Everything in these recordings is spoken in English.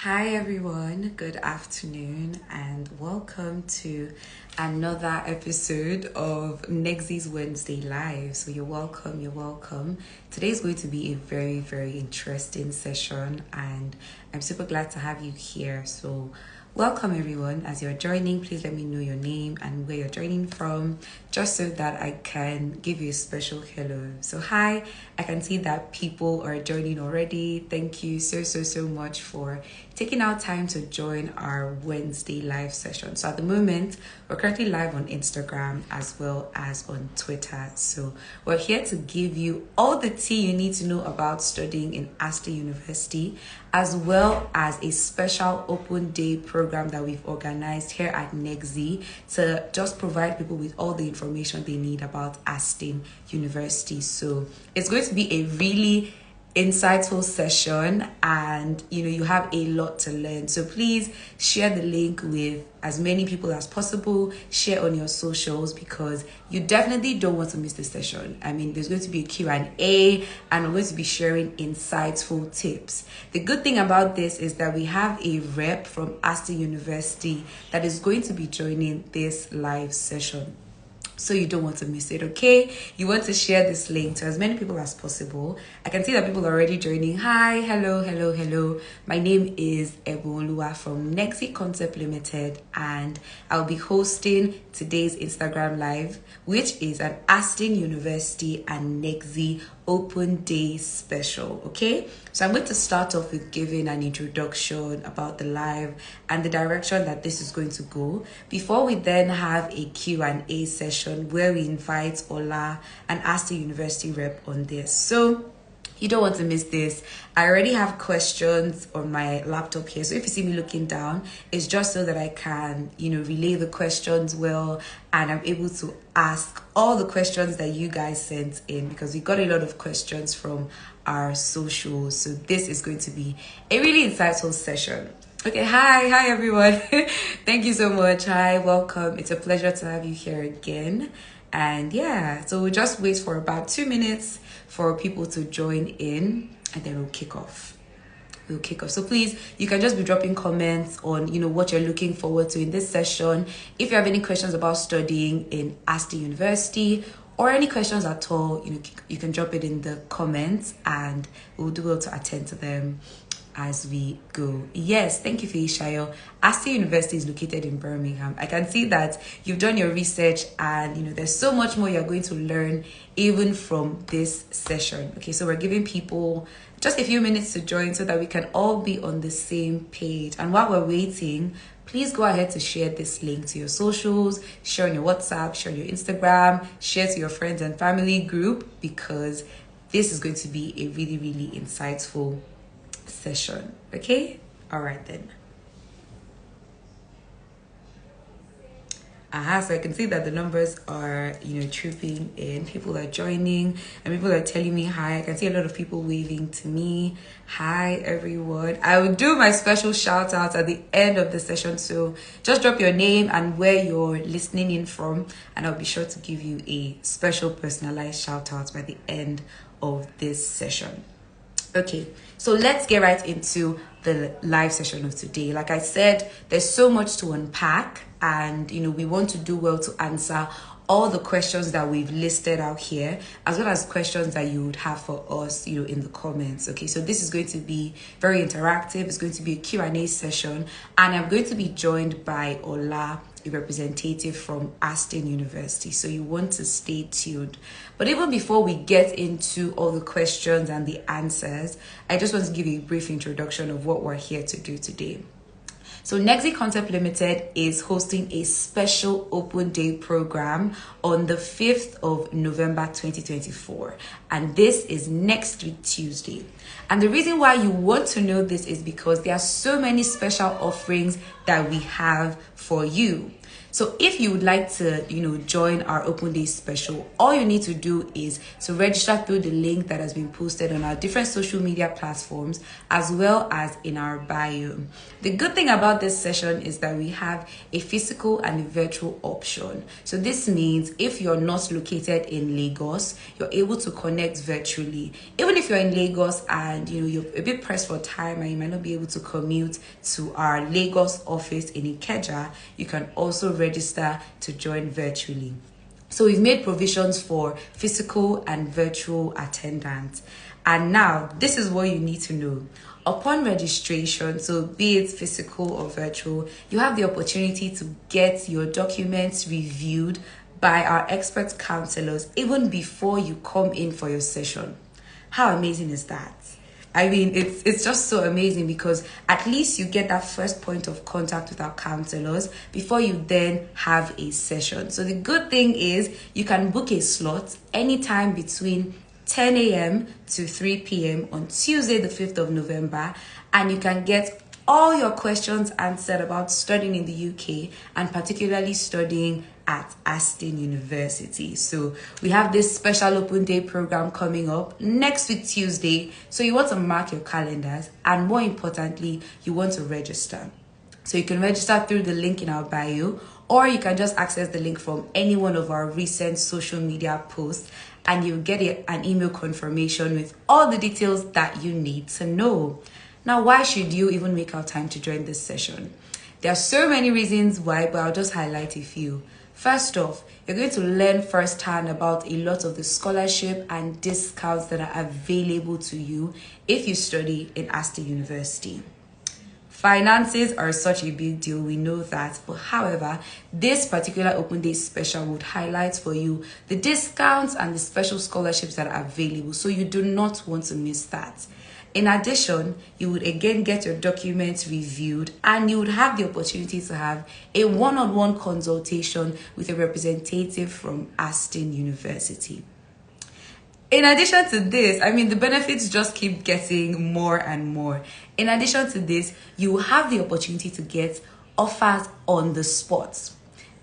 Hi everyone, good afternoon and welcome to another episode of Negxy's Wednesday Live. So you're welcome. Today is going to be a very interesting session and I'm super glad to have you here. So welcome everyone. As you're joining, please let me know your name and where you're joining from, just so that I can give you a special hello. So hi, I can see that people are joining already. Thank you so much for taking out time to join our Wednesday live session. So at the moment, we're currently live on Instagram as well as on Twitter. So we're here to give you all the tea you need to know about studying in Aston University, as well as a special open day program that we've organized here at Negxy to just provide people with all the information they need about Aston University. So it's going to be a really insightful session and you have a lot to learn. So please share the link with as many people as possible, share on your socials, because you definitely don't want to miss the session. I mean, there's going to be a Q&A and we're going to be sharing insightful tips. The good thing about this is that we have a rep from Aston University that is going to be joining this live session. So you don't want to miss it, okay? You want to share this link to as many people as possible. I can see that people are already joining. Hi, hello. My name is Olalounpe from Negxy Concept Limited, and I'll be hosting today's Instagram Live, which is an Aston University and Negxy Open Day special, okay? So I'm going to start off with giving an introduction about the live and the direction that this is going to go, before we then have a Q&A session where we invite Ola, an Aston University rep, on this. So you don't want to miss this. I already have questions on my laptop here. So if you see me looking down, it's just so that I can, relay the questions well, and I'm able to ask all the questions that you guys sent in, because we got a lot of questions from our socials. So this is going to be a really insightful session. Okay, hi everyone. Thank you so much. Hi, welcome. It's a pleasure to have you here again. And yeah, so we'll just wait for about 2 minutes for people to join in, and then we'll kick off. So please, you can just be dropping comments on what you're looking forward to in this session. If you have any questions about studying in Aston University or any questions at all, you can drop it in the comments and we'll do well to attend to them as we go. Yes, thank you, Feishayo. Aston University is located in Birmingham. I can see that you've done your research and there's so much more you're going to learn even from this session. Okay, so we're giving people just a few minutes to join so that we can all be on the same page. And while we're waiting, please go ahead to share this link to your socials, share on your WhatsApp, share on your Instagram, share to your friends and family group, because this is going to be a really insightful session. Okay, all right then. So I can see that the numbers are trooping in. People are joining and people are telling me hi. I can see a lot of people waving to me. Hi everyone. I will do my special shout out at the end of the session, so just drop your name and where you're listening in from, and I'll be sure to give you a special personalized shout out by the end of this session. Okay, so let's get right into the live session of today. Like I said, there's so much to unpack, and we want to do well to answer all the questions that we've listed out here, as well as questions that you would have for us in the comments. Okay, so this is going to be very interactive. It's going to be a Q&A session, and I'm going to be joined by Ola, a representative from Aston University, so you want to stay tuned. But even before we get into all the questions and the answers, I just want to give you a brief introduction of what we're here to do today. So Negxy Concept Limited is hosting a special open day program on the 5th of November 2024, and this is next week Tuesday. And the reason why you want to know this is because there are so many special offerings that we have for you. So if you would like to, join our open day special, all you need to do is to register through the link that has been posted on our different social media platforms, as well as in our bio. The good thing about this session is that we have a physical and a virtual option. So this means if you're not located in Lagos, you're able to connect connect virtually. Even if you're in Lagos and you're a bit pressed for time and you might not be able to commute to our Lagos office in Ikeja, you can also register to join virtually. So we've made provisions for physical and virtual attendance. And now, this is what you need to know. Upon registration, so be it physical or virtual, you have the opportunity to get your documents reviewed by our expert counselors even before you come in for your session. How amazing is that? I mean, it's just so amazing because at least you get that first point of contact with our counselors before you then have a session. So the good thing is you can book a slot anytime between 10 a.m. to 3 p.m. on Tuesday, the 5th of November, and you can get all your questions answered about studying in the UK and particularly studying at Aston University. So we have this special open day program coming up next week Tuesday. So you want to mark your calendars, and more importantly, you want to register. So you can register through the link in our bio, or you can just access the link from any one of our recent social media posts, and you'll get an email confirmation with all the details that you need to know. Now, why should you even make out time to join this session? There are so many reasons why, but I'll just highlight a few. First off, you're going to learn firsthand about a lot of the scholarship and discounts that are available to you if you study in Aston University. Finances are such a big deal, we know that, but however, this particular open day special would highlight for you the discounts and the special scholarships that are available, so you do not want to miss that. In addition, you would again get your documents reviewed, and you would have the opportunity to have a one-on-one consultation with a representative from Aston University. In addition to this, I mean, the benefits just keep getting more and more. In addition to this, you will have the opportunity to get offers on the spot.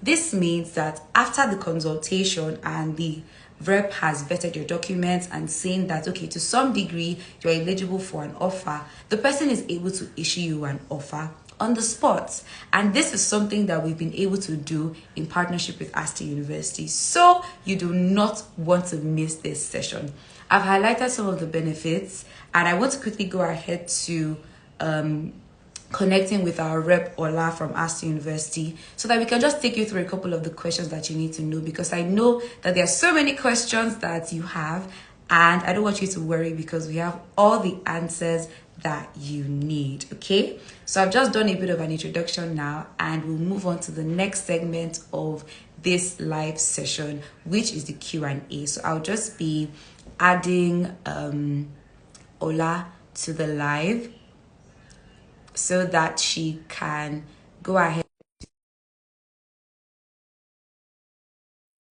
This means that after the consultation and the rep has vetted your documents and saying that, okay, to some degree, you're eligible for an offer, the person is able to issue you an offer on the spot. And this is something that we've been able to do in partnership with Aston University. So you do not want to miss this session. I've highlighted some of the benefits, and I want to quickly go ahead to connecting with our rep Ola from Aston University so that we can just take you through a couple of the questions that you need to know, because I know that there are so many questions that you have, and I don't want you to worry because we have all the answers that you need. Okay, so I've just done a bit of an introduction now, and we'll move on to the next segment of this live session, which is the Q&A. So I'll just be adding Ola to the live so that she can go ahead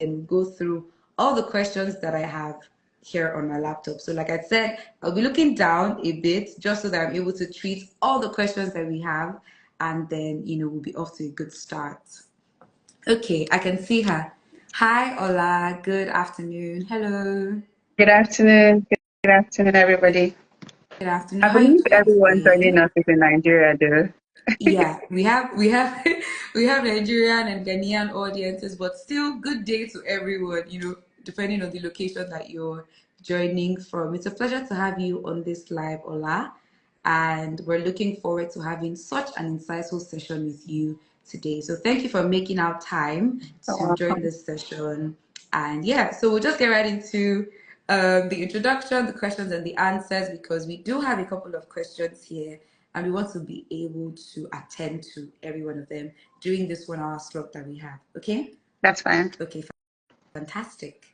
and go through all the questions that I have here on my laptop. So like I said, I'll be looking down a bit just so that I'm able to treat all the questions that we have, and then we'll be off to a good start. Okay, I can see her. Hi Ola, good afternoon. Hello. Good afternoon. Good afternoon, everybody. Good afternoon. I How are you believe doing everyone joining today? us is in Nigeria, though. Yeah, we have we have Nigerian and Ghanaian audiences, but still good day to everyone, depending on the location that you're joining from. It's a pleasure to have you on this live, Ola, and we're looking forward to having such an insightful session with you today. So thank you for making out time You're to join welcome. this session. And yeah, so we'll just get right into the introduction, the questions, and the answers, because we do have a couple of questions here, and we want to be able to attend to every one of them during this 1 hour slot that we have. Okay? That's fine. Okay, fantastic.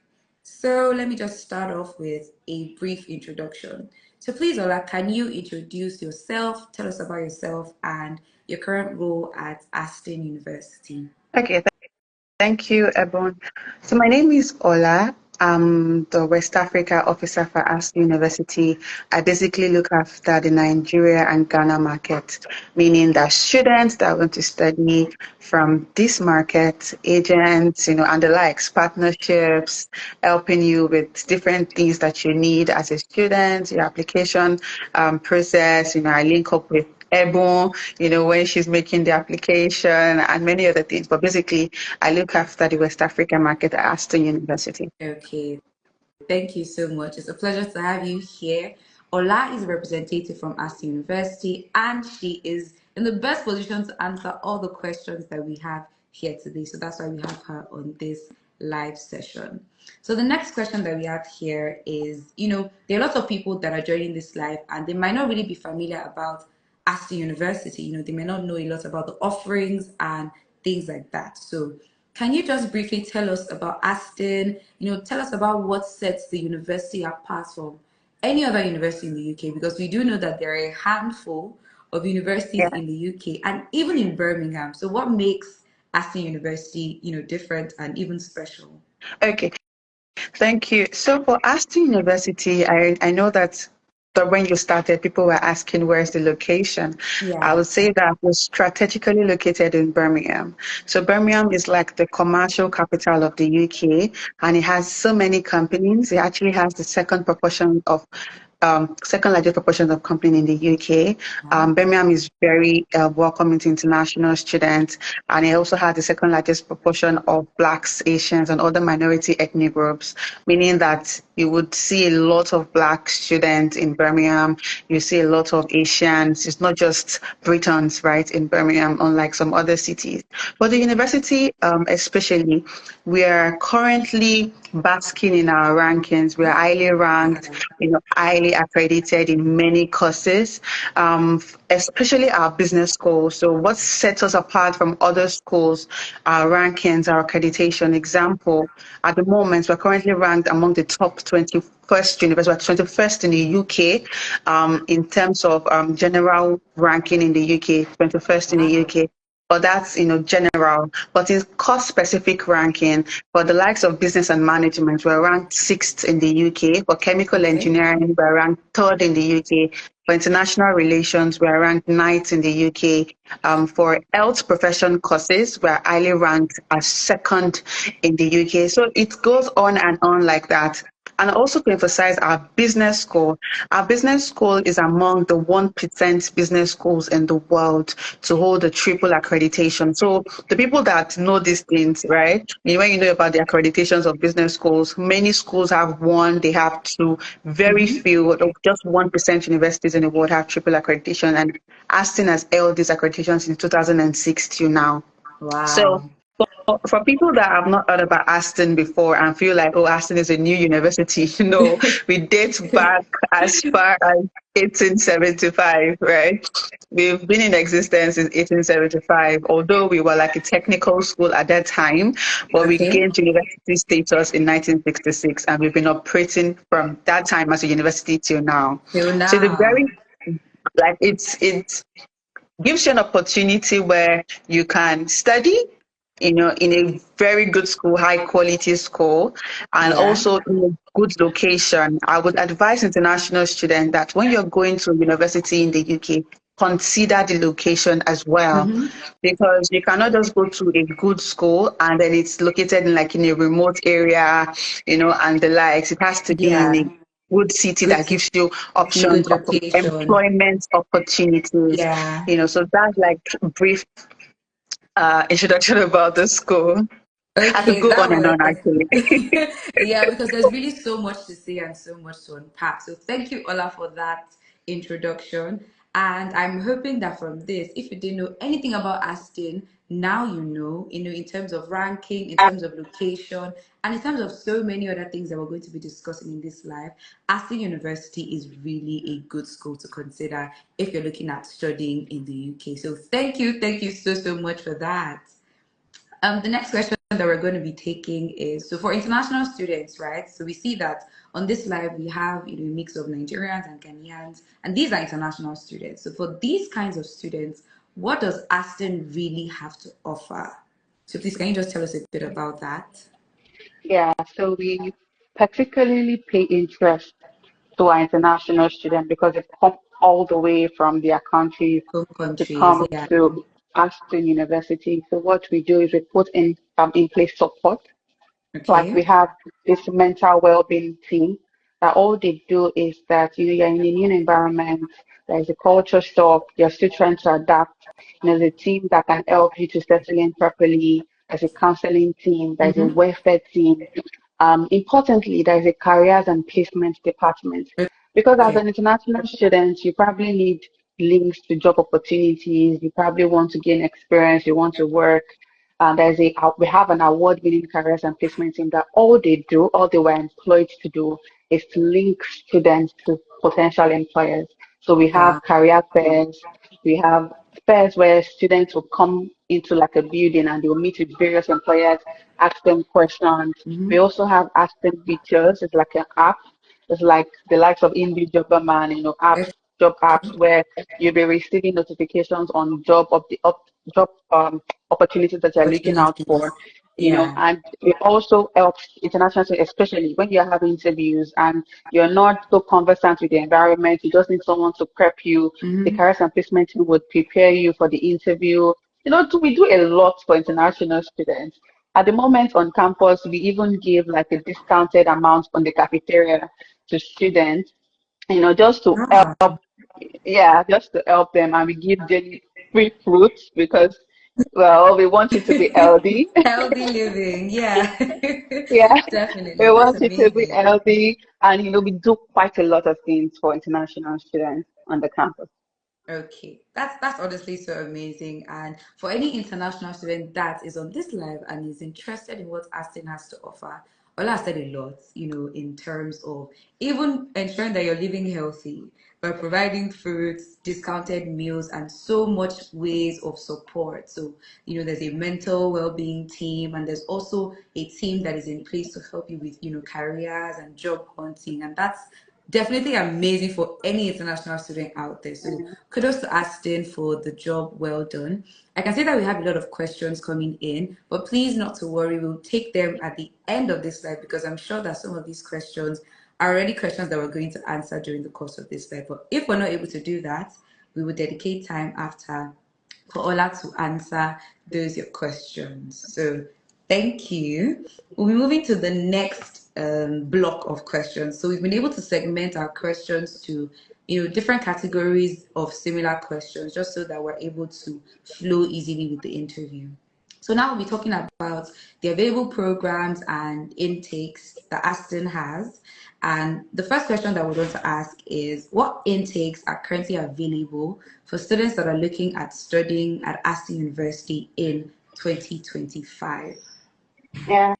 So let me just start off with a brief introduction. So please, Ola, can you introduce yourself, tell us about yourself and your current role at Aston University? Okay, thank you, Ebon. So my name is Ola. I'm the West Africa officer for Aston University. I basically look after the Nigeria and Ghana market, meaning that students that want to study from this market, agents, and the likes, partnerships, helping you with different things that you need as a student, your application process. I link up with Ebon, when she's making the application and many other things. But basically, I look after the West African market at Aston University. Okay, Thank you so much. It's a pleasure to have you here. Ola is a representative from Aston University, and she is in the best position to answer all the questions that we have here today. So that's why we have her on this live session. So the next question that we have here is, there are lots of people that are joining this live, and they might not really be familiar about Aston University. They may not know a lot about the offerings and things like that. So can you just briefly tell us about Aston? Tell us about what sets the university apart from any other university in the UK, because we do know that there are a handful of universities Yeah. in the UK and even in Birmingham. So what makes Aston University, different and even special? Okay. Thank you. So for Aston University, I know that when you started, people were asking where's the location. I Yeah. would say that we're strategically located in Birmingham. So Birmingham is like the commercial capital of the UK, and it has so many companies. It actually has the second largest proportion of company in the UK. Wow. Birmingham is very welcoming to international students, and it also has the second largest proportion of Blacks, Asians, and other minority ethnic groups, meaning that you would see a lot of Black students in Birmingham. You see a lot of Asians. It's not just Britons, right, in Birmingham, unlike some other cities. But the university, especially, we are currently basking in our rankings. We are highly ranked, highly accredited in many courses, especially our business schools. So what sets us apart from other schools, our rankings, our accreditation. Example, at the moment, we're currently ranked among the top 21st universities, we're 21st in the UK in terms of general ranking in the UK, 21st in the Wow. UK. But that's general. But in course specific ranking, for the likes of business and management, we're ranked sixth in the UK. For chemical Okay. engineering, we're ranked third in the UK. For international relations, we're ranked ninth in the UK. For health profession courses, we're highly ranked as second in the UK. So it goes on like that. And also to emphasize our business school is among the 1% business schools in the world to hold a triple accreditation. So the people that know these things, right? When you know about the accreditations of business schools, many schools have one, they have two, very Mm-hmm. few, just 1% universities in the world have triple accreditation. And Aston has held these accreditations since 2006 till now. So Wow. for people that have not heard about Aston before and feel like, oh, Aston is a new university, no, we date back as far as 1875, right? We've been in existence since 1875, although we were like a technical school at that time, but we Okay. gained university status in 1966, and we've been operating from that time as a university till now. Till So the now. very like it gives you an opportunity where you can study, in a very good school, high quality school, and Yeah. also in a good location. I would advise international students that when you're going to university in the UK, consider the location as well, Mm-hmm. because you cannot just go to a good school and then it's located in a remote area, and the likes. It has to be in Yeah. a good city Good that to gives you in a options good of location. employment opportunities. Yeah. So that's like brief introduction about the school. I could Okay, go that on and was on actually. yeah, because there's really so much to say and so much to unpack. So thank you, Ola, for that introduction. And I'm hoping that from this, if you didn't know anything about Aston, now in terms of ranking, in terms of location, and in terms of so many other things that we're going to be discussing in this live, Aston University is really a good school to consider if you're looking at studying in the UK. So thank you so, so much for that. The next question that we're going to be taking is, so for international students, right? So we see that on this live we have a mix of Nigerians and Ghanaians, and these are international students. So for these kinds of students, what does Aston really have to offer? So please, can you just tell us a bit about that? Yeah, so we particularly pay interest to our international students because they come all the way from their countries Home to countries, come yeah. to Aston University. So what we do is we put in place support. Like Okay. we have this mental well-being team that all they do is that you're in a new environment, there's a culture shock, you're still trying to adapt. There's a team that can help you to settle in properly. There's a counseling team, there's a Mm-hmm. welfare team, Importantly, there is a careers and placement department because as Okay. an international student, you probably need links to job opportunities. You probably want to gain experience. You want to work. We have an award-winning careers and placement team that all they were employed to do is to link students to potential employers. So we have Wow. career fairs, we have fairs where students will come into like a building and they will meet with various employers, ask them questions. We Mm-hmm. also have Aston Features. It's like an app. It's like the likes of Indeed, Jobberman, Okay. job apps where you'll be receiving notifications on job opportunities that you're looking out for. Opportunities. Yeah. And it also helps international students, especially when you're having interviews and you're not so conversant with the environment. You just need someone to prep you. The Mm-hmm. careers and placement team would prepare you for the interview. We do a lot for international students. At the moment on campus, we even give like a discounted amount on the cafeteria to students, just to Ah, yeah, just to help them. And we give them free fruits because, well, we want you to be healthy. healthy living. Yeah. Yeah, we Definitely. That's want you to be amazing. healthy. And, we do quite a lot of things for international students on the campus. Okay, that's honestly so amazing. And for any international student that is on this live and is interested in what Aston has to offer, Ola has said a lot, in terms of even ensuring that you're living healthy by providing fruits, discounted meals, and so much ways of support. So, there's a mental well-being team, and there's also a team that is in place to help you with, careers and job hunting, and that's definitely amazing for any international student out there. So kudos to Aston for the job well done. I can say that we have a lot of questions coming in, but please not to worry. We'll take them at the end of this slide because I'm sure that some of these questions are already questions that we're going to answer during the course of this slide. But if we're not able to do that, we will dedicate time after for Ola to answer those your questions. So thank you. We'll be moving to the next block of questions. So we've been able to segment our questions to different categories of similar questions, just so that we're able to flow easily with the interview. So now we'll be talking about the available programs and intakes that Aston has. And the first question that we want to ask is what intakes are currently available for students that are looking at studying at Aston University in 2025? Yeah.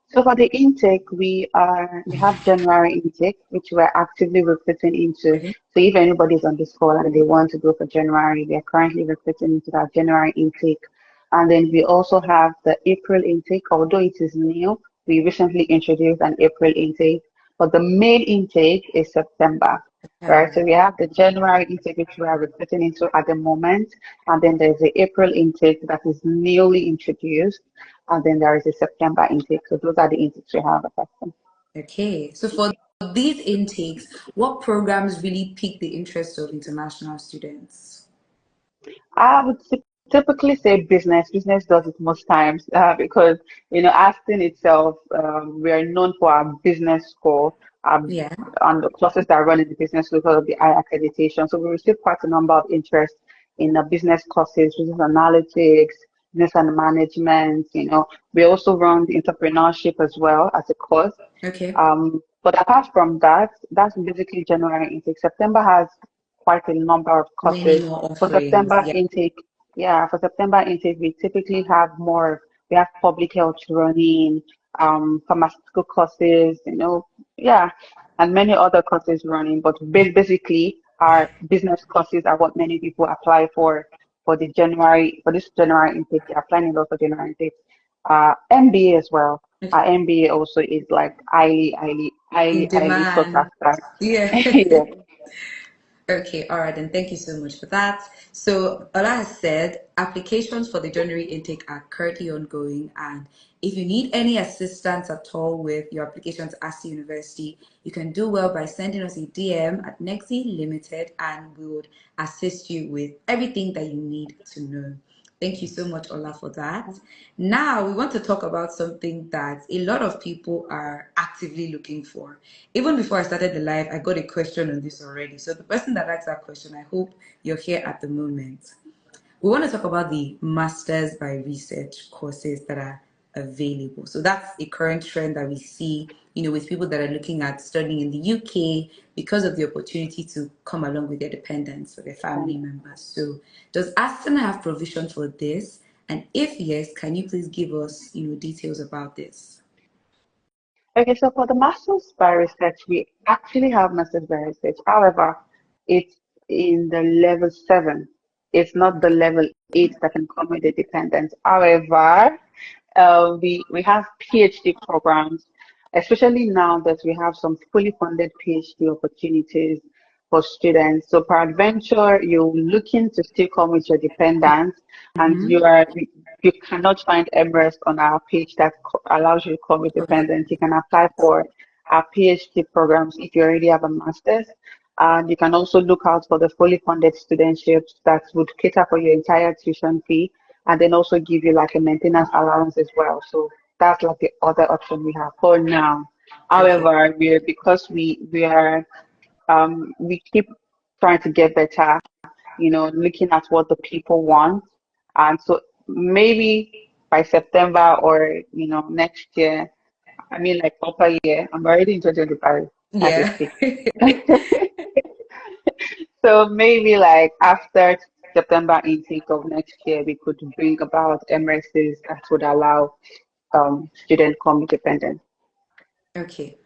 So for the intake, we have January intake, which we're actively recruiting into. Okay. So if anybody's on this call and they want to go for January, we are currently recruiting into that January intake. And then we also have the April intake, although it is new, we recently introduced an April intake, but the main intake is September. Right, so we have the January intake, which we are recruiting into at the moment, and then there's the April intake that is newly introduced, and then there is a September intake. So those are the intakes we have affecting. Okay. So for these intakes, what programs really pique the interest of international students? I would typically say business. Business does it most times because, Aston itself, we are known for our business score Yeah. and the classes that run in the business school because of the high accreditation. So we receive quite a number of interest in the business courses, business analytics, business and management. We also run the entrepreneurship as well as a course. Okay. But apart from that, that's basically January intake. September has quite a number of Many courses. more For offerings. September Yeah. intake, yeah, for September intake, we typically have more. We have public health running, pharmaceutical courses, yeah, and many other courses running. But basically, our business courses are what many people apply for this January intake. They are applying a lot for January intake. MBA as well. Our MBA also is like In highly sought demand. after. Yeah. Yeah. Okay, all right, then thank you so much for that. So, Ola has said applications for the January intake are currently ongoing, and if you need any assistance at all with your application to ASTI University, you can do well by sending us a DM at Negxy Limited, and we would assist you with everything that you need to know. Thank you so much, Ola, for that. Now, we want to talk about something that a lot of people are actively looking for. Even before I started the live, I got a question on this already. So, the person that asked that question, I hope you're here at the moment. We want to talk about the Masters by Research courses that are available. So that's a current trend that we see, with people that are looking at studying in the UK because of the opportunity to come along with their dependents or their family members. So does Aston have provision for this? And if yes, can you please give us, details about this? Okay, so for the master's by research, we actually have master's by research. However, it's in the level 7. It's not the level 8 that can come with the dependents. However, we have PhD programs, especially now that we have some fully funded PhD opportunities for students. So peradventure, you're looking to still come with your dependents, and Mm-hmm. you cannot find MRes on our page that allows you to come with Okay. dependents. You can apply for our PhD programs if you already have a master's. And you can also look out for the fully funded studentships that would cater for your entire tuition fee and then also give you like a maintenance allowance as well. So that's like the other option we have for now. Okay. However, because we keep trying to get better, looking at what the people want. And so maybe by September or, next year, I mean like upper year, I'm already in 2025 as we Yeah. speak. So maybe like after September intake of next year, we could bring about MRSs that would allow student come dependent. Okay.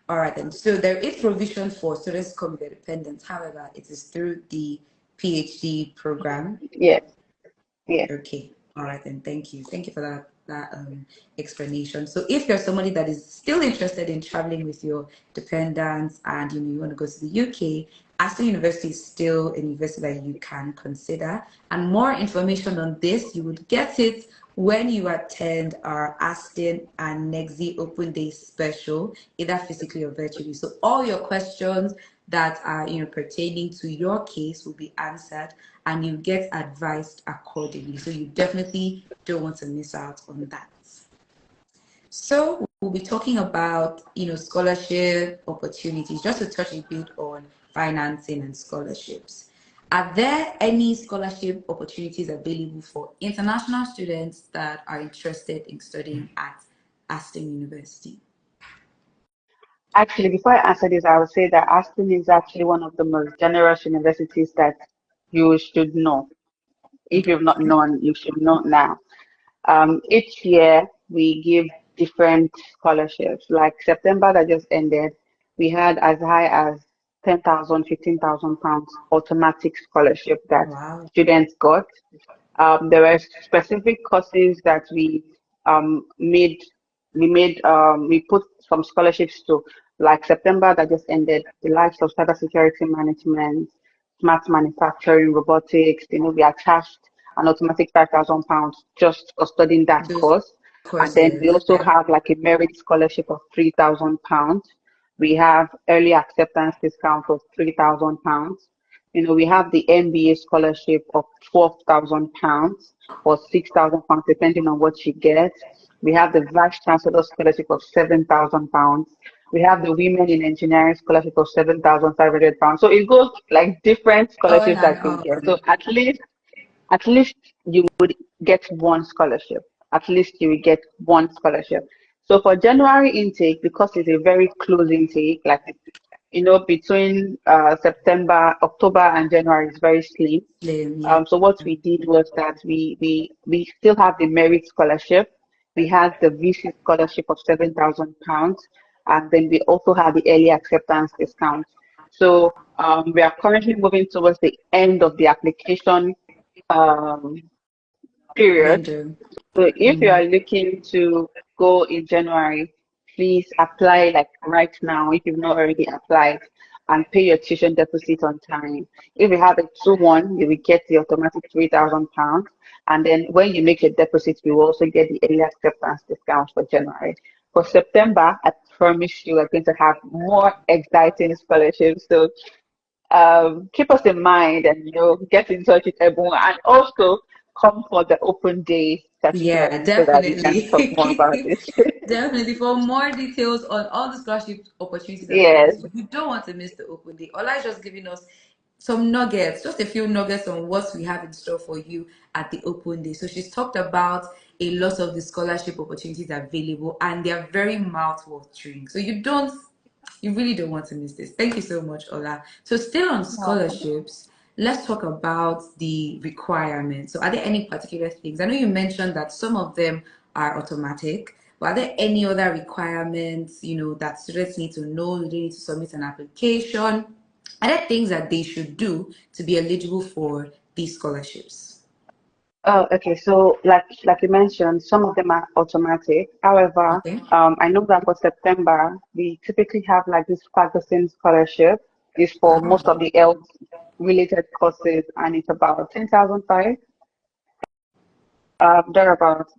All right then. So there is provision for students to come with their dependents. However, it is through the PhD program. Yes, yes. Okay. All right then. Thank you. Thank you for that explanation. So if you're somebody that is still interested in traveling with your dependents and you want to go to the UK, Aston University is still a university that you can consider. And more information on this, you would get it when you attend our Aston and Negxy Open Day special, either physically or virtually. So all your questions that are pertaining to your case will be answered and you get advised accordingly. So you definitely don't want to miss out on that. So we'll be talking about scholarship opportunities, just to touch a bit on financing and scholarships. Are there any scholarship opportunities available for international students that are interested in studying at Aston University? Actually, before I answer this, I would say that Aston is actually one of the most generous universities that you should know. If Okay. you've not known, you should know now. Each year we give different scholarships. Like September that just ended, we had as high as 10,000, 15,000 pounds automatic scholarship that Wow. students got. There were specific courses that um, made we put some scholarships to, like September that just ended, the likes of cybersecurity management, smart manufacturing, robotics. We attached an automatic £5,000 just for studying that Those course. And then we courses. also have like a merit scholarship of £3,000. We have early acceptance discount of £3,000. We have the MBA scholarship of £12,000 or £6,000, depending on what you get. We have the Vice Chancellor scholarship of £7,000. We have the Women in Engineering scholarship of £7,500. So it goes like different On scholarships and that you get. So on. at least you would get one scholarship. At least you will get one scholarship. So for January intake, because it's a very close intake, like between September, October, and January is very slim. Slim, yeah. So what we did was that we still have the merit scholarship. We have the VC scholarship of £7,000, and then we also have the early acceptance discount. So we are currently moving towards the end of the application um, period. Window. So if you Mm. are looking to go in January, please apply like right now if you've not already applied and pay your tuition deposit on time. If you have a 2-1, you will get the automatic £3,000. And then when you make your deposit, you will also get the early acceptance discount for January. For September, I promise you are going to have more exciting scholarships. So keep us in mind and get in touch with everyone and also come for the open day Yeah, particularly so that we can talk more about definitely. this. Definitely. For more details on all the scholarship opportunities Yes, available, you don't want to miss the open day. Ola is just giving us some nuggets, just a few nuggets on what we have in store for you at the open day. So she's talked about a lot of the scholarship opportunities available, and they are very mouth-watering. So you really don't want to miss this. Thank you so much, Ola. So still on scholarships, let's talk about the requirements. So are there any particular things? I know you mentioned that some of them are automatic, but are there any other requirements, that students need to know? Do they need to submit an application? Are there things that they should do to be eligible for these scholarships? Oh, okay. So, like you mentioned, some of them are automatic. However, Okay. I know that for September, we typically have like this Ferguson scholarship. Is for Ah, most of the health related courses, and it's about 10,005, thereabouts.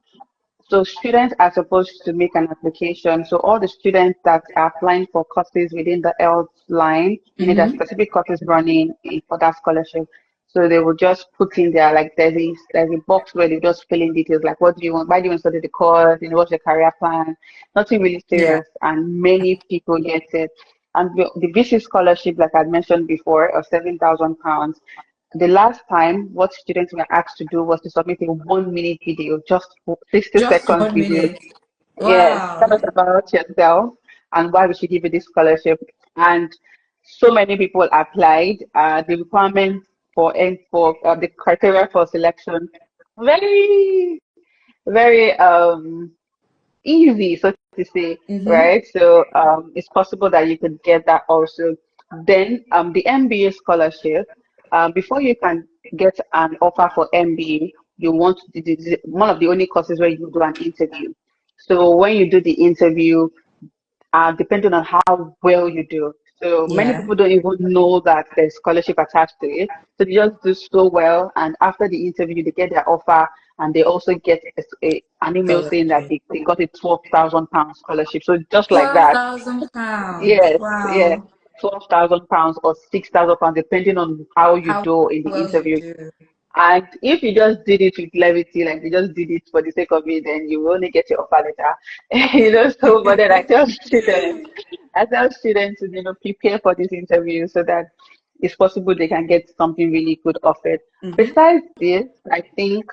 So students are supposed to make an application. So all the students that are applying for courses within the health line, meaning that mm-hmm. specific courses running for that scholarship. So they will just put in there like there's a box where they just fill in details like what do you want, why do you want to study the course, what's your career plan, nothing really Yeah. serious, and many people get it. And the VC scholarship, like I mentioned before, of £7,000. The last time, what students were asked to do was to submit a 1 minute video, just 60 Just seconds one video. minute. Yes, tell Wow. us about yourself and why we should give you this scholarship. And so many people applied. The requirement for the criteria for selection, very, very easy, so to say, Mm-hmm. right? So it's possible that you could get that also. Then the MBA scholarship, before you can get an offer for MBA, you want one of the only courses where you do an interview. So when you do the interview, depending on how well you do. So many Yeah. people don't even know that there's scholarship attached to it. So they just do so well, and after the interview, they get their offer, and they also get an email saying that Scholarship. they got a £12,000 scholarship. So just like Twelve that, thousand pounds. yes, yes, Wow. £12,000 or £6,000, depending on how you How do in the well you interview. do. And if you just did it with levity, like you just did it for the sake of it, then you will only get your offer letter. So but then I tell students to, prepare for this interview so that it's possible they can get something really good offered. Mm-hmm. Besides this, I think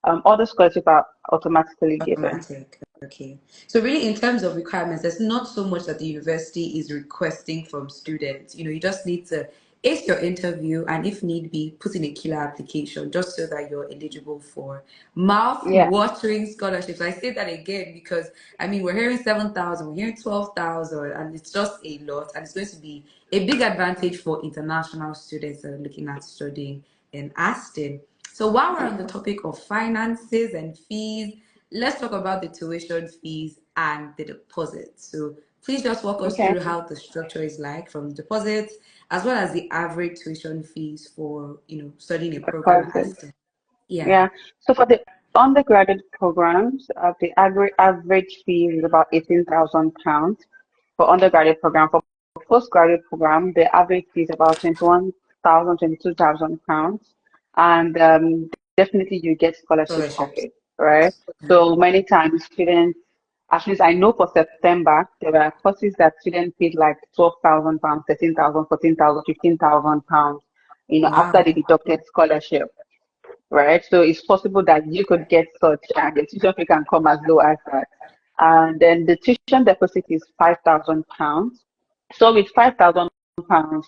other scholarships are automatically given. Automatic. Okay. So really in terms of requirements, there's not so much that the university is requesting from students. You just need to ace your interview and if need be, put in a killer application just so that you're eligible for Yeah, mouth-watering scholarships. I say that again because we're hearing 7,000, we're hearing 12,000, and it's just a lot. And it's going to be a big advantage for international students that are looking at studying in Aston. So while we're on the topic of finances and fees, let's talk about the tuition fees and the deposits. So please just walk us okay. through how the structure is like from deposits as well as the average tuition fees for studying a program at Because Aston. Yeah. Yeah. So for the undergraduate programs, the average fee is about £18,000 for undergraduate program. For postgraduate program, the average fee is about 21,000, £22,000. And definitely you get scholarship Scholarships. offered, right? So many times students, at least I know for September, there were courses that students paid like £12,000, 13,000, 14,000, £15,000, after Wow. the deducted scholarship, right? So it's possible that you could get such, and the tuition fee can come as low as that. And then the tuition deposit is £5,000. So with £5,000,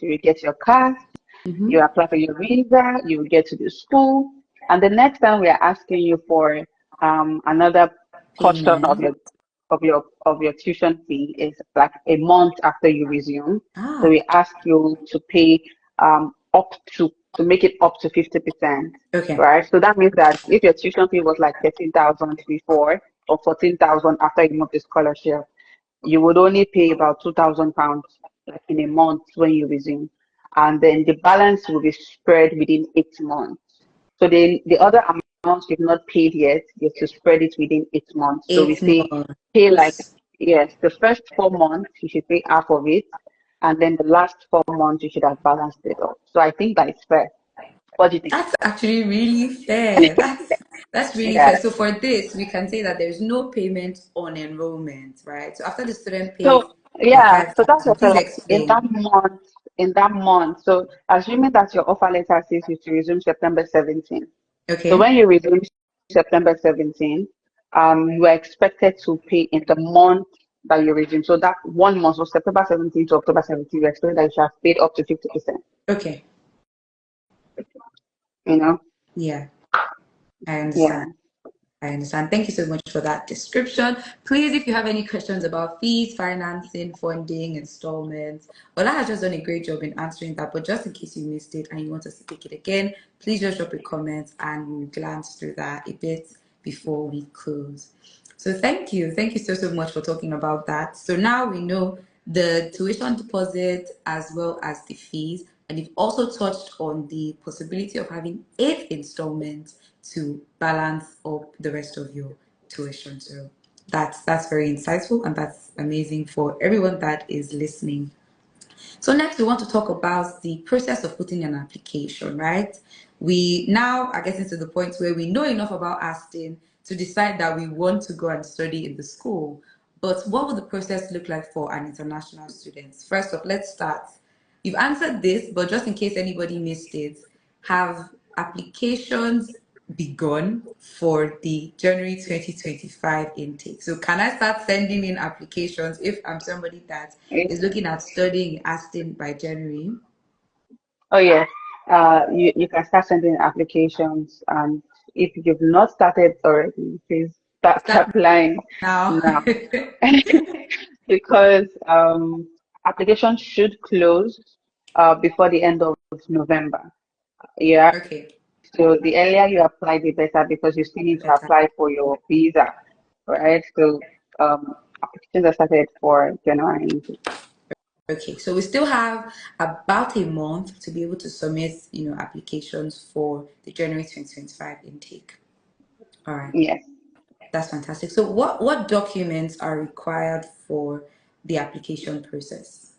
you will get your car, you Mm-hmm. apply for your visa, you will get to the school, and the next time we are asking you for another portion of Payment. your tuition fee is like a month after you resume. So Ah, we ask you to pay up to make it up to 50%, okay. right? So that means that if your tuition fee was like 13,000 before or 14,000 after you move the scholarship, you would only pay about £2,000 like in a month when you resume, and then the balance will be spread within 8 months. So the other amounts you've not paid yet, you have to spread it within 8 months. So we Eight say pay like, months. yes, the first 4 months you should pay half of it, and then the last 4 months you should have balanced it off. So I think that is fair. What do you think? That's actually really fair. That's really fair. Yeah. So for this, we can say that there's no payment on enrollment, right? So after the student pays So the yeah, so that's 5,000, what I please like in that explain. month. in that month. So assuming that your offer letter says you to resume September 17th. So Okay. when you resume September 17th, you are expected to pay in the month that you resume. So that 1 month, so September 17th to October 17th, you expect that you should have paid up to 50%. Okay. You know? Yeah, I Yeah. understand. I understand. Thank you so much for that description. Please, if you have any questions about fees, financing, funding, installments, Ola has just done a great job in answering that. But just in case you missed it and you want us to pick it again, please just drop a comment and we'll glance through that a bit before we close. So thank you. Thank you so, so much for talking about that. So now we know the tuition deposit as well as the fees. And you've also touched on the possibility of having 8 installments to balance up the rest of your tuition. So that's very insightful and that's amazing for everyone that is listening. So next we want to talk about the process of putting an application, right? We now are getting to the point where we know enough about Aston to decide that we want to go and study in the school. But what would the process look like for an international student? First off, let's start. You've answered this, but just in case anybody missed it, have applications begun for the January 2025 intake? So can I start sending in applications if I'm somebody that is looking at studying in Aston by January? Oh yes. You can start sending applications, and if you've not started already, please start Start applying now. now. Because applications should close before the end of November. Yeah. Okay, So the earlier you apply, the better, because you still need to better. apply for your visa, right? So applications are started for January. Okay, so we still have about a month to be able to submit, applications for the January 2025 intake. All right. Yes. That's fantastic. So what documents are required for the application process?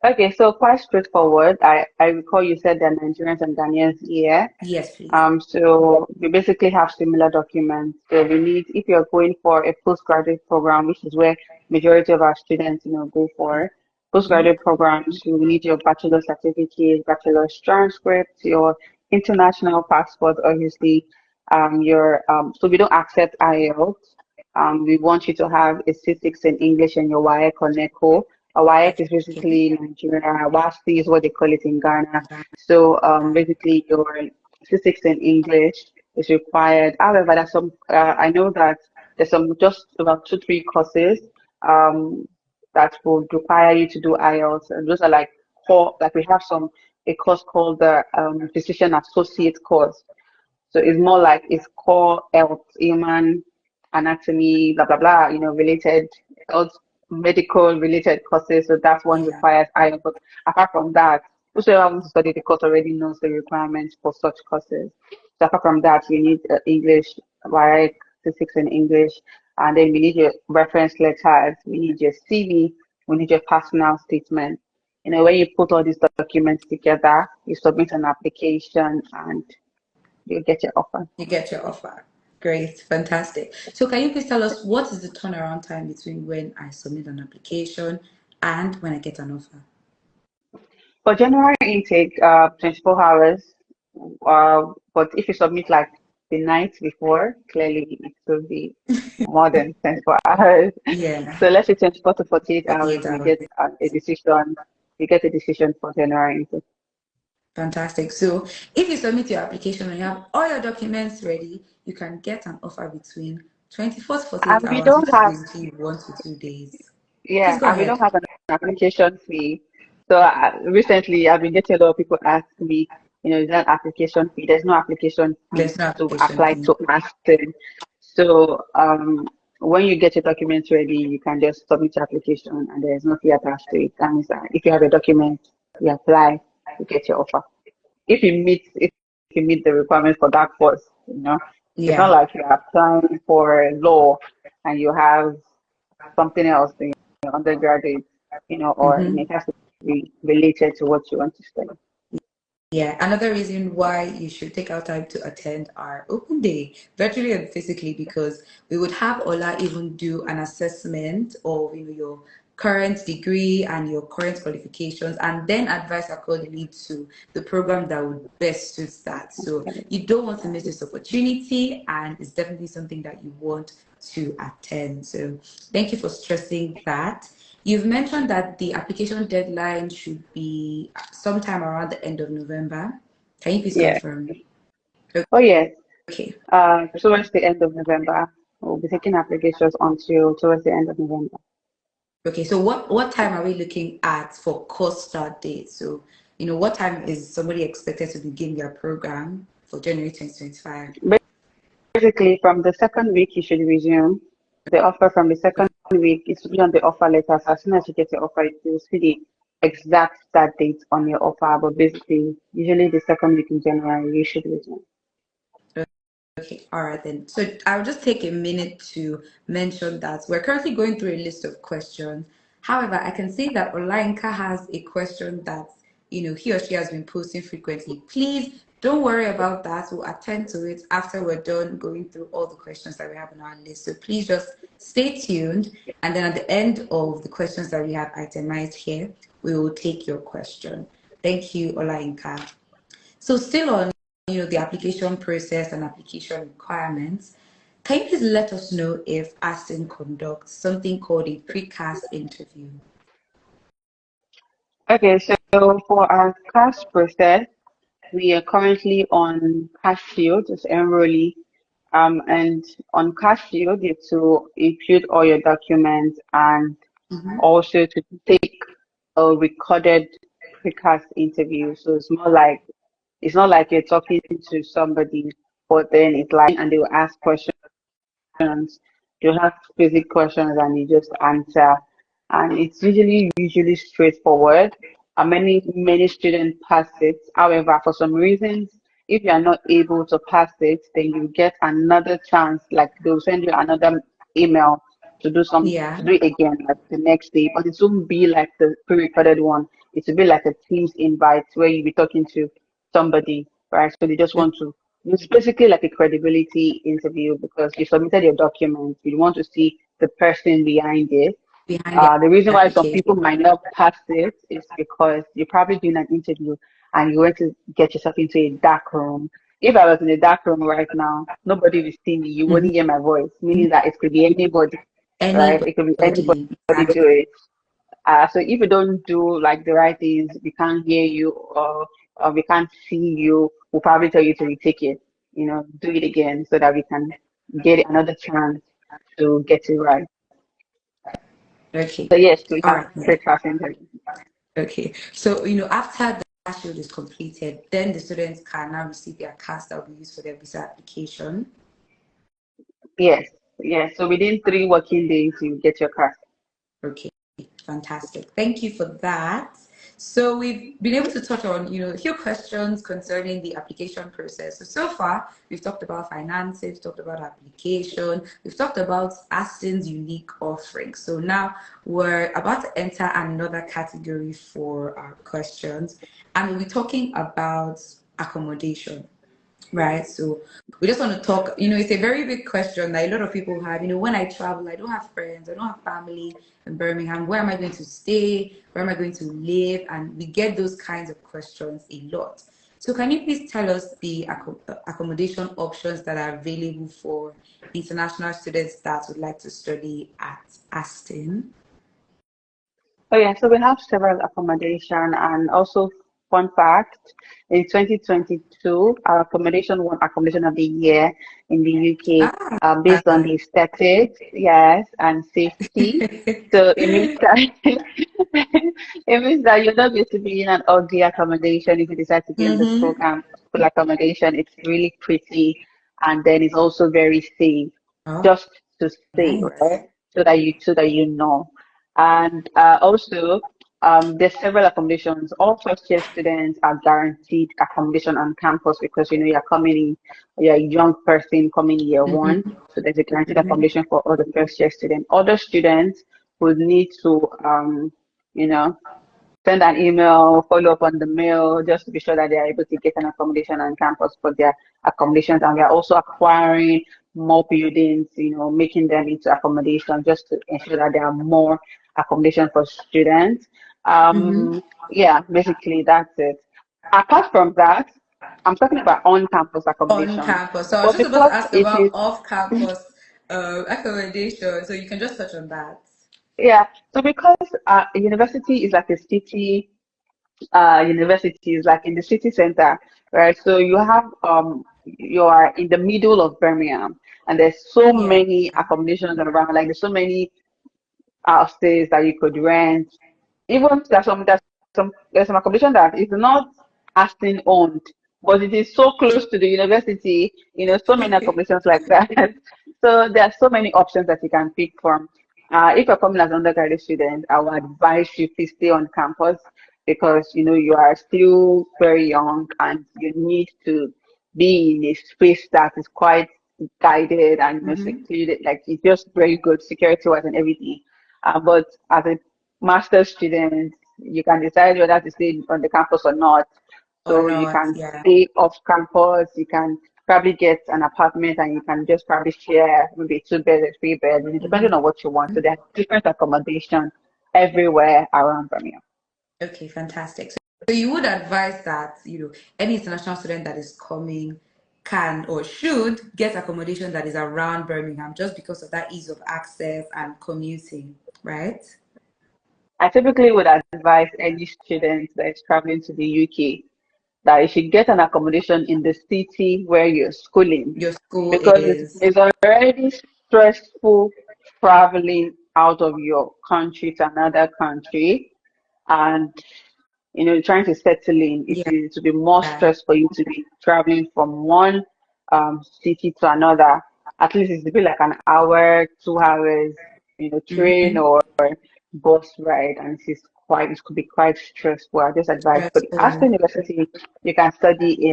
Okay, so quite straightforward. I recall you said that Nigerians and Ghanaians here. Yes, please. So we basically have similar documents. So we need, if you're going for a postgraduate program, which is where majority of our students, go for Hmm. postgraduate programs, you will need your bachelor certificate, bachelor's transcript, your international passport, obviously, so we don't accept IELTS. We want you to have a C6 in English and your WAEC or NECO. A WAEC is Okay. basically Nigeria. WASC is what they call it in Ghana. So basically your C6 in English is required. However, there's some, I know that there's some just about two, three courses um, that will require you to do IELTS. And those are like core, like we have a course called the Physician Associate course. So it's more like it's core health, human anatomy, blah, blah, blah, related health, medical related courses. So that one Yeah. requires IELTS. But apart from that, whosoever wants to study the course already knows the requirements for such courses. So apart from that, you need English, like statistics in English, and then we need your reference letters, we need your CV, we need your personal statement. When you put all these documents together, you submit an application and you get your offer. You get your offer. Great, fantastic. So can you please tell us what is the turnaround time between when I submit an application and when I get an offer? For January intake, 24 hours. But if you submit like the night before, clearly it will be more than 24 hours. Yeah, So let's say 24 to 48 hours, 48 hours. a decision. You get a decision for January intake. Fantastic. So if you submit your application and you have all your documents ready, you can get an offer between 24 to 48 And we hours, don't which is have, basically 1 to 2 days. Please yeah, go and we don't ahead. have an application fee. So recently, I've been getting a lot of people ask me, is there an application fee? There's no application fee There's no to application apply fee. to Aston. So when you get your documents ready, you can just submit your application, and there's no fee attached to it. That means that if you have a document, you apply, you get your offer. If you meet the requirements for that course, it's not Yeah. like you're applying for law and you have something else in your undergraduate, or Hmm. it has to be related to what you want to study. Yeah, another reason why you should take out time to attend our open day, virtually and physically, because we would have Ola even do an assessment of your current degree and your current qualifications, and then advise accordingly to the program that would best suit that. So you don't want to miss this opportunity, and it's definitely something that you want to attend. So thank you for stressing that. You've mentioned that the application deadline should be sometime around the end of November. Can you please Yeah. confirm? Oh, yes. Okay. Towards the end of November, we'll be taking applications until towards the end of November. Okay, so what time are we looking at for course start date? So, what time is somebody expected to begin their program for January 2025? Basically, from the second week, you should resume. The offer from the second week is to be on the offer letter. So as soon as you get your offer, you will see the exact start date on your offer. But basically, usually the second week in January, you should resume. Okay, all right then. So I'll just take a minute to mention that we're currently going through a list of questions. However, I can see that Olalounpe has a question that he or she has been posting frequently. Please don't worry about that. We'll attend to it after we're done going through all the questions that we have on our list. So please just stay tuned, and then at the end of the questions that we have itemized here, we will take your question. Thank you, Olalounpe. So still on the application process and application requirements, can you please let us know if Aston conducts something called a pre-CAS interview? Okay, so for our CAS process, we are currently on cash field, it's enrollee. And on cash field, you have to input all your documents and Mm-hmm. also to take a recorded pre-CAS interview. So it's not like you're talking to somebody, but then it's like and they will ask questions. You have basic questions and you just answer. And it's usually straightforward. And many students pass it. However, for some reasons, if you are not able to pass it, then you get another chance. Like they'll send you another email Yeah. to do it again like the next day. But it won't be like the pre-recorded one. It will be like a Teams invite where you'll be talking to somebody, right? So they just want to it's basically like a credibility interview because you submitted your documents. You want to see the person behind it. Behind the The reason why some application. people might not pass it is because you're probably doing an interview and you want to get yourself into a dark room. If I was in a dark room right now, nobody will see me. You Mm-hmm. wouldn't hear my voice, meaning that it could be anybody, right? It could be anybody Anybody. do it. So if you don't do like the right things, we can't hear you or we can't see you, we'll probably tell you to retake it, do it again so that we can get another chance to get it right. Okay. So yes, we All have right then. pre-class interview. Okay. So, after the CAS field is completed, then the students can now receive their CAS that will be used for their visa application. Yes, yes. So within 3 working days, you get your class. Okay, fantastic. Thank you for that. So we've been able to touch on, a few questions concerning the application process. So far, we've talked about finances, we've talked about application, we've talked about Aston's unique offering. So now we're about to enter another category for our questions, and we'll be talking about accommodation. Right. So we just want to talk, it's a very big question that a lot of people have. When I travel, I don't have friends, I don't have family in Birmingham. Where am I going to stay? Where am I going to live? And we get those kinds of questions a lot. So can you please tell us the accommodation options that are available for international students that would like to study at Aston? Oh yeah, so we have several accommodation and also fun fact, in 2022, our accommodation won accommodation of the year in the UK, Ah, based on the aesthetics, yes, and safety. So it means that it means that you're not going to be in an ugly accommodation if you decide to get in the mm-hmm. program. Full accommodation, it's really pretty and then it's also very safe. Oh, Just to stay, nice. right? So that you know. And also, there's several accommodations. All first year students are guaranteed accommodation on campus because you're coming in, you're a young person coming year one, Mm-hmm. so there's a guaranteed Mm-hmm. accommodation for all the first year students. Other students would need to, you know, send an email, follow up on the mail, just to be sure that they are able to get an accommodation on campus for their accommodations. And we are also acquiring more buildings, making them into accommodation just to ensure that there are more accommodation for students. Mm-hmm. Yeah, basically that's it. Apart from that, I'm talking about on-campus On accommodation. campus. So I was But just about to because ask it about is, off-campus accommodation. So you can just touch on that. yeah, so because university is like a city universities like in the city center, right? So you are in the middle of Birmingham and there's so Yeah. many accommodations around, like there's so many houses that you could rent. Even there's some accommodation that is not Aston owned, but it is so close to the university, so many accommodations like that. So there are so many options that you can pick from. If you're coming as an undergraduate student, I would advise you to stay on campus because you are still very young and you need to be in a space that is quite guided and Mm-hmm. secluded, like it's just very good security wise and everything. But as a master's student, you can decide whether to stay on the campus or not. Or So you not. can Yeah. stay off campus, you can probably get an apartment and you can just probably share maybe two beds or three beds, depending on what you want. So there are different accommodation everywhere around Birmingham. Okay, fantastic. So you would advise that, any international student that is coming can or should get accommodation that is around Birmingham just because of that ease of access and commuting, right? I typically would advise any student that is traveling to the UK that you should get an accommodation in the city where you're schooling Your school because it's, is, it's already stressful traveling out of your country to another country. And trying to settle in, yeah, it will be more stress for you to be traveling from one city to another. At least it's a bit like an hour, 2 hours, train mm-hmm. or bus ride, and it could be quite stressful. I just advise. But after Stressful. university, you can study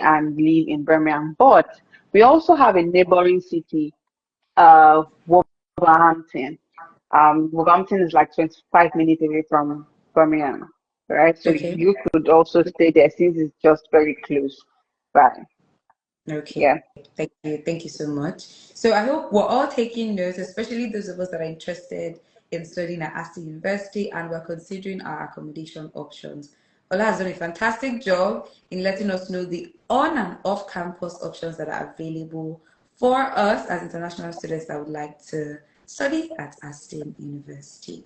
and live in Birmingham. But we also have a neighboring city, Wolverhampton. Wolverhampton is like 25 minutes away from Birmingham, right? So Okay. you could also stay there since it's just very close. Right. Okay. Yeah. Thank you. Thank you so much. So I hope we're all taking notes, especially those of us that are interested in studying at Aston University and we're considering our accommodation options. Ola has done a fantastic job in letting us know the on and off campus options that are available for us as international students that would like to study at Aston University.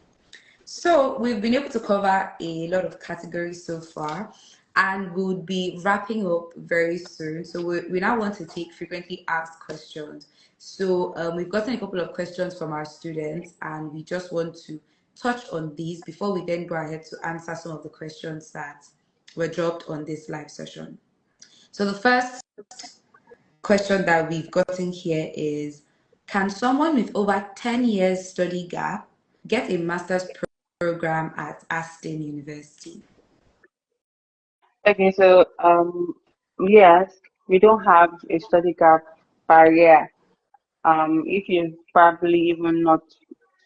So we've been able to cover a lot of categories so far, and we'll be wrapping up very soon. So we now want to take frequently asked questions. So we've gotten a couple of questions from our students, and we just want to touch on these before we then go ahead to answer some of the questions that were dropped on this live session. So the first question that we've gotten here is, can someone with over 10 years study gap get a master's program at Aston University? Okay, so yes, we don't have a study gap barrier. If you've probably even not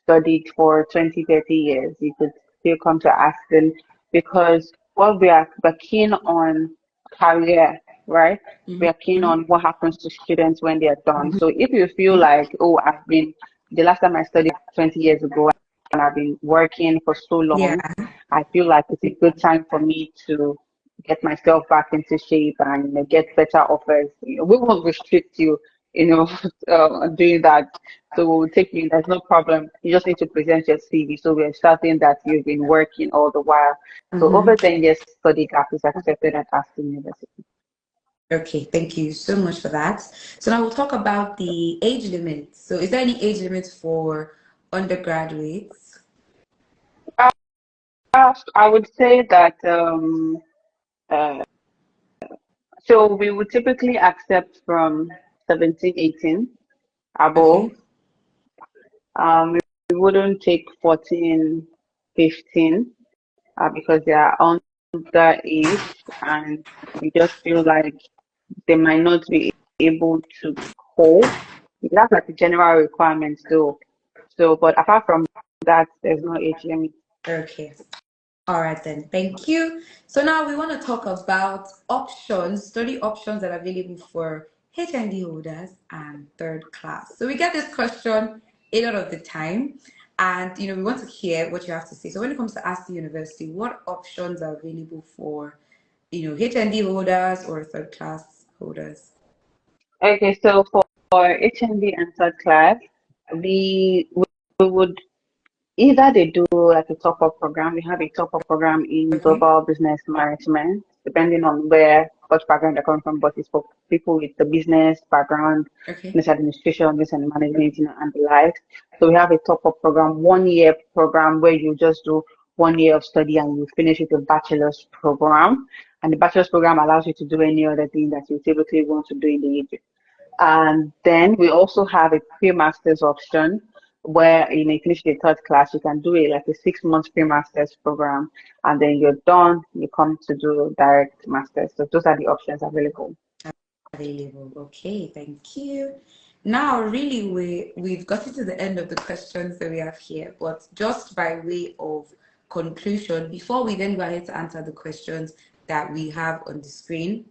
studied for 20, 30 years, you could still come to Aston because what we're keen on career, right? We are keen Mm-hmm. on what happens to students when they are done. Mm-hmm. So if you feel like, oh, the last time I studied 20 years ago and I've been working for so Yeah. long, I feel like it's a good time for me to get myself back into shape and get better offers. We won't restrict you, doing that. So we'll take you. There's no problem. You just need to present your CV. So we're starting that you've been working all the while. So over Mm-hmm. 10 years study gap is accepted at Aston University. Okay, thank you so much for that. So now we'll talk about the age limits. So is there any age limits for undergraduates? I would say that uh, so we would typically accept from 17, 18 above. Okay. We wouldn't take 14, 15 because they are underage and we just feel like they might not be able to cope. That's like the general requirements though. So, but apart from that, there's no age limit. Okay. All right then, thank you. So now we want to talk about options, study options that are available for HND holders and third class. So we get this question a lot of the time, And we want to hear what you have to say. So when it comes to Aston University, what options are available for HND holders or third class holders? Okay, so for HND and third class, we would either they do like a top-up program. We have a top-up program in Okay. global business management, depending on what background they're coming from, but it's for people with the business background, Okay. business administration, business and management, and the like. So we have a top-up program, 1 year program where you just do 1 year of study and you finish with a bachelor's program. And the bachelor's program allows you to do any other thing that you typically want to do in the UK. And then we also have a pre-master's option where you finish the third class, you can do it like a 6 month pre-master's program, and then you're done, you come to do direct master's. So those are the options available. Available. Okay, thank you. Now, really, we've gotten to the end of the questions that we have here, but just by way of conclusion, before we then go ahead to answer the questions that we have on the screen,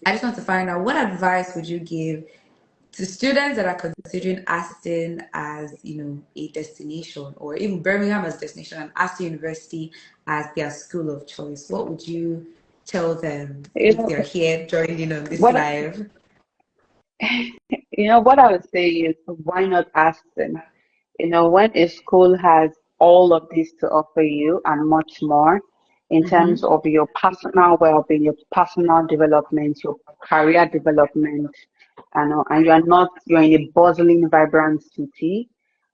I just want to find out what advice would you give to students that are considering Aston as, a destination, or even Birmingham as destination and Aston University as their school of choice? What would you tell them You if know they're here joining on this what live? what I would say is why not ask them? When a school has all of this to offer you and much more in terms Mm-hmm. of your personal well-being, your personal development, your career development, and you're in a bustling, vibrant city.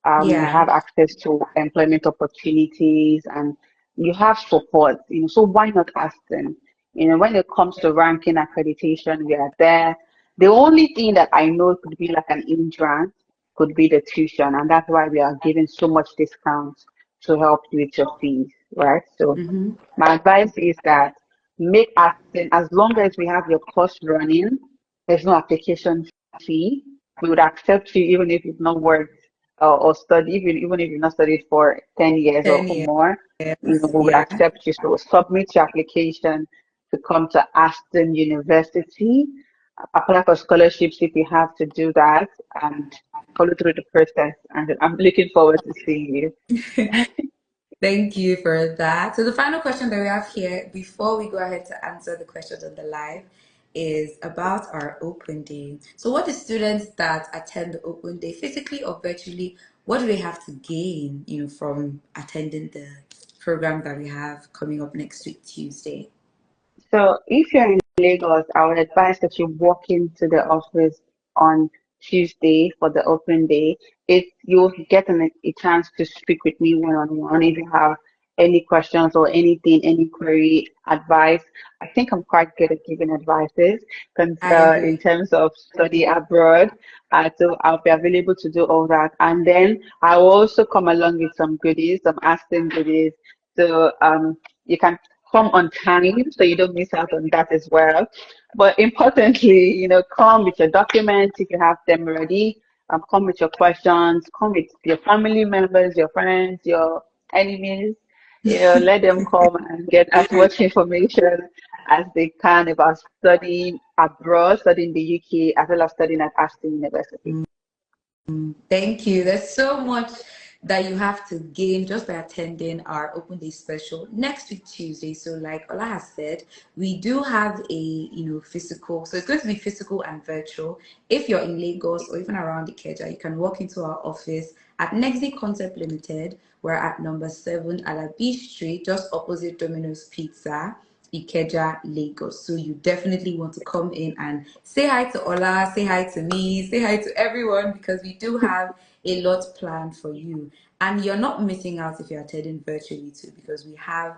You Yeah, have access to employment opportunities and you have support, so why not ask them? When it comes to ranking accreditation, we are there. The only thing that I know could be like an hindrance could be the tuition, and that's why we are giving so much discounts to help you with your fees, right? So mm-hmm. my advice is that make Aston, as long as we have your course running, there's no application fee. We would accept you even if you've not worked or studied, even if you've not studied for 10 years 10 or years. more, we would Yeah. accept you. So submit your application to come to Aston University, apply for scholarships if you have to do that, and follow through the process. And I'm looking forward to seeing you. Thank you for that. So the final question that we have here before we go ahead to answer the questions on the live is about our open day. So what do students that attend the open day, physically or virtually, what do they have to gain, from attending the program that we have coming up next week, Tuesday? So if you're in Lagos, I would advise that you walk into the office on Tuesday for the open day. If you get a chance to speak with me one-on-one, if you have any questions or anything, any query, advice, I think I'm quite good at giving advices I in agree. terms of study abroad. So I'll be available to do all that. And then I will also come along with some goodies, some Aston goodies. So you can come on time so you don't miss out on that as well. But importantly, come with your documents if you have them ready. Come with your questions, come with your family members, your friends, your enemies. Let them come and get as much information as they can about studying abroad, studying the UK, as well as studying at Aston University. Thank you. There's so much that you have to gain just by attending our open day special next week Tuesday. So, like Ola has said, we do have a physical. So it's going to be physical and virtual. If you're in Lagos or even around the Ikeja, you can walk into our office at Negxy Concept Limited. We're at number 7 Alabi Street, just opposite Domino's Pizza. Ikeja, Lagos. So you definitely want to come in and say hi to Ola, say hi to me, say hi to everyone because we do have a lot planned for you. And you're not missing out if you're attending virtually too because we have,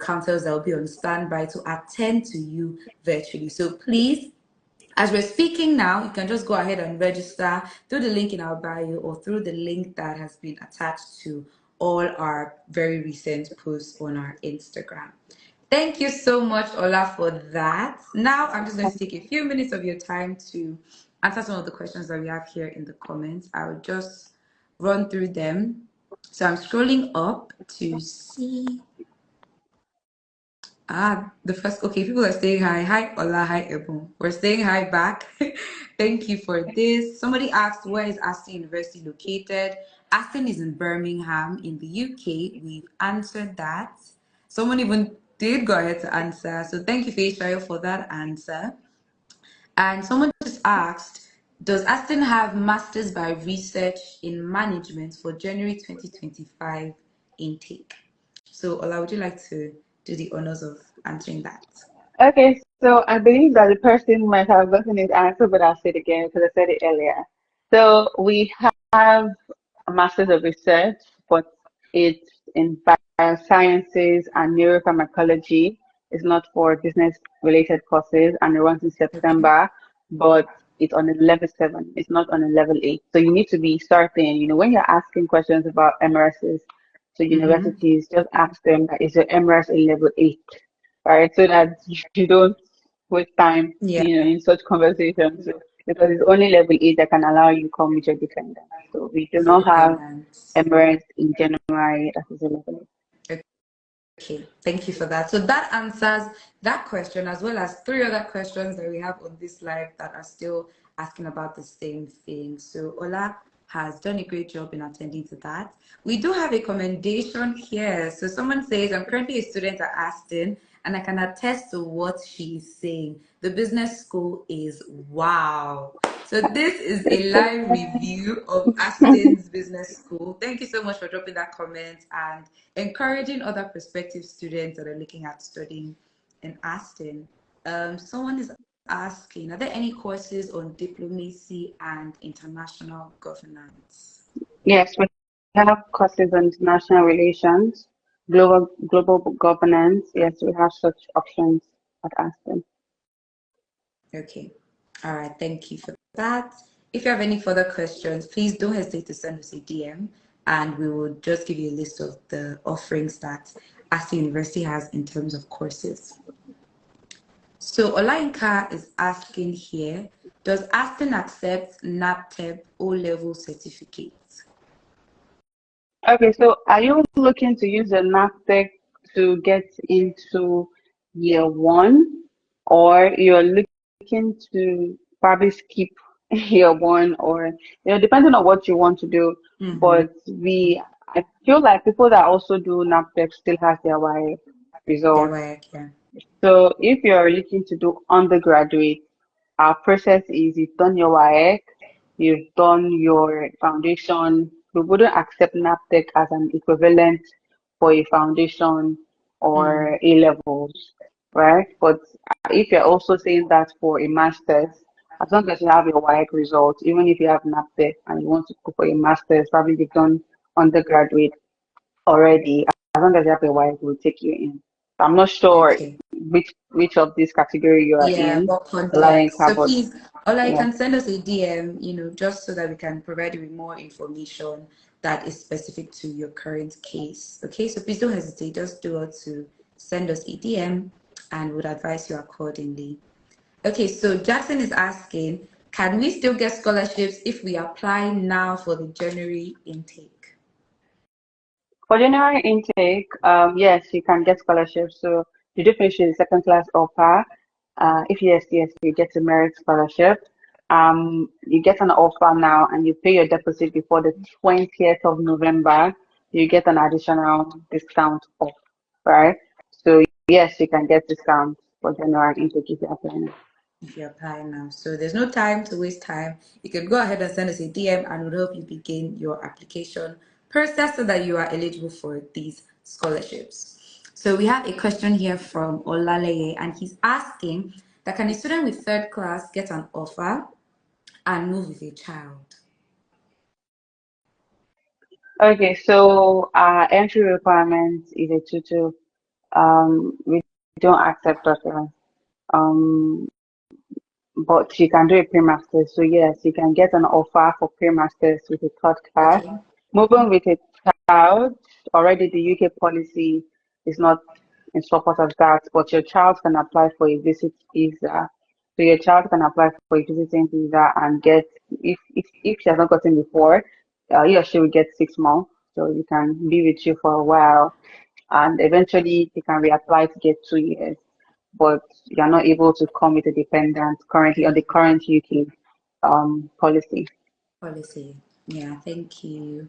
counters that will be on standby to attend to you virtually. So please, as we're speaking now, you can just go ahead and register through the link in our bio or through the link that has been attached to all our very recent posts on our Instagram. Thank you so much, Ola, for that. Now, I'm just going to take a few minutes of your time to answer some of the questions that we have here in the comments. I'll just run through them. So I'm scrolling up to see. The first, okay, people are saying hi. Hi, Ola. Hi, Ebon. We're saying hi back. Thank you for this. Somebody asked, where is Aston University located? Aston is in Birmingham in the UK. We've answered that. Someone even did go ahead to answer. So thank you, Faishayo, for that answer. And someone just asked, does Aston have Masters by Research in Management for January 2025 intake? So Ola, would you like to do the honors of answering that? Okay, so I believe that the person might have gotten his answer, but I'll say it again because I said it earlier. So we have a Master's of Research, but it's in biosciences and neuropharmacology. It's not for business related courses and it runs in Okay. September, but it's on a level 7. It's not on a level 8. So you need to be certain, when you're asking questions about MRSs to Mm-hmm. universities, just ask them that is your MRS a level 8, right? So that you don't waste time, Yeah, in such conversations. So, because it's only level 8 that can allow you to come with your dependent. So we do with your not have dependents. MRes in January that is a level Okay, thank you for that. So that answers that question as well as three other questions that we have on this live that are still asking about the same thing. So Ola has done a great job in attending to that. We do have a commendation here. So someone says, I'm currently a student at Aston and I can attest to what she's saying. The business school is wow. So this is a 8. live review of Aston's business school. Thank you so much for dropping that comment and encouraging other prospective students that are looking at studying in Aston. Someone is asking, are there any courses on diplomacy and international governance? Yes, we have courses on international relations, global governance. Yes, we have such options at Aston. Okay. All right. Thank you for that. If you have any further questions, please don't hesitate to send us a DM and we will just give you a list of the offerings that Aston University has in terms of courses. So Olainka is asking here, does Aston accept NAPTEP O-level certificates? Okay, so are you looking to use the NAFTEC to get into year one, or you're looking to probably skip year one, or depending on what you want to do. Mm-hmm. But I feel like people that also do NAFTEC still have their Y Their results. work, yeah. So if you're looking to do undergraduate, our process is you've done your WAEC, you've done your foundation. We wouldn't accept NAPTEC as an equivalent for a foundation Mm. or A levels, right? But if you're also saying that for a master's, as long as you have your WAEC results, even if you have NAPTEC and you want to go for a master's, probably you've done undergraduate already, as long as you have a WAEC, we'll take you in. I'm not sure Okay. which of this category you are Yeah, in, what like, context? So but please, Ola, you yeah. can send us a DM, just so that we can provide you with more information that is specific to your current case. Okay, so please don't hesitate. Just do it to send us a DM and would advise you accordingly. Okay, so Jackson is asking, can we still get scholarships if we apply now for the January intake? For general intake, yes, you can get scholarships. So you do finish the second class offer. If yes, you get a merit scholarship. You get an offer now and you pay your deposit before the 20th of November. You get an additional discount off, right? So yes, you can get discounts for general intake if you're applying. If you apply now. So there's no time to waste time. You can go ahead and send us a DM and we'll help you begin your application process so that you are eligible for these scholarships. So we have a question here from Olaleye and he's asking that can a student with third class get an offer and move with a child? Okay, so our entry requirement is a tutor. We don't accept reference. Um, but you can do a pre-masters. So yes, you can get an offer for pre-masters with a third class. Okay. Moving with a child, already the UK policy is not in support of that, but your child can apply for a visit visa. So your child can apply for a visiting visa and get, if she has not gotten before, he or she will get 6 months. So you can be with you for a while and eventually you can reapply to get 2 years, but you're not able to come with a dependent currently on the current UK policy. Policy. Yeah, thank you.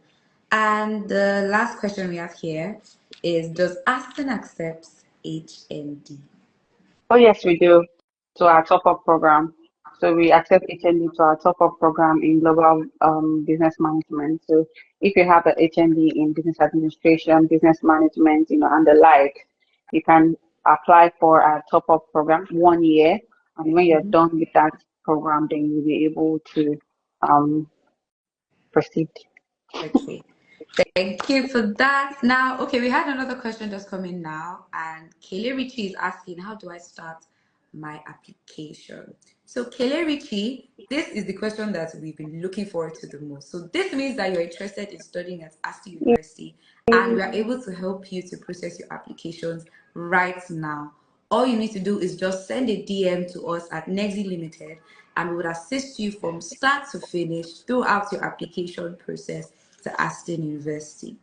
And the last question we have here is, does Aston accept HND? Oh, yes, we do. To our top-up program. So we accept HND to our top-up program in global business management. So if you have a HND in business administration, business management, and the like, you can apply for our top-up program 1 year. And when you're Mhm. done with that program, then you'll be able to um, proceed. Okay. Thank you for that. Now, okay, we had another question just come in now, and Kaylee Ritchie is asking, how do I start my application? So, Kaylee Ritchie, this is the question that we've been looking forward to the most. So, this means that you're interested in studying at Aston University, and we are able to help you to process your applications right now. All you need to do is just send a DM to us at Negxy Limited, and we would assist you from start to finish throughout your application process to Aston University.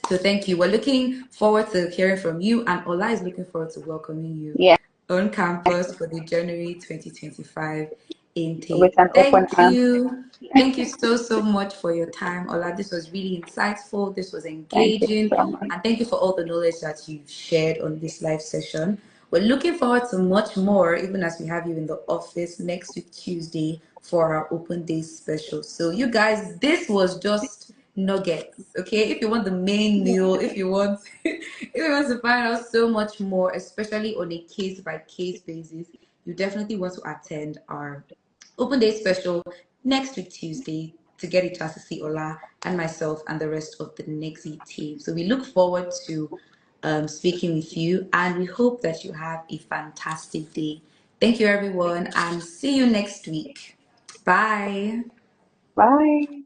So thank you. We're looking forward to hearing from you, and Ola is looking forward to welcoming you Yeah, on campus for the January 2025 with intake. an open Thank arm. you. Thank you so, so much for your time, Ola. This was really insightful. This was Thank you engaging. so much. And thank you for all the knowledge that you've shared on this live session. We're looking forward to much more, even as we have you in the office next week, Tuesday, for our open day special. So, you guys, this was just nuggets. Okay, if you want the main meal, if you want if you want to find out so much more, especially on a case by case basis, you definitely want to attend our open day special next week Tuesday to get a chance to see Ola and myself and the rest of the Negxy team. So we look forward to speaking with you, and we hope that you have a fantastic day. Thank you everyone, and see you next week. Bye. Bye.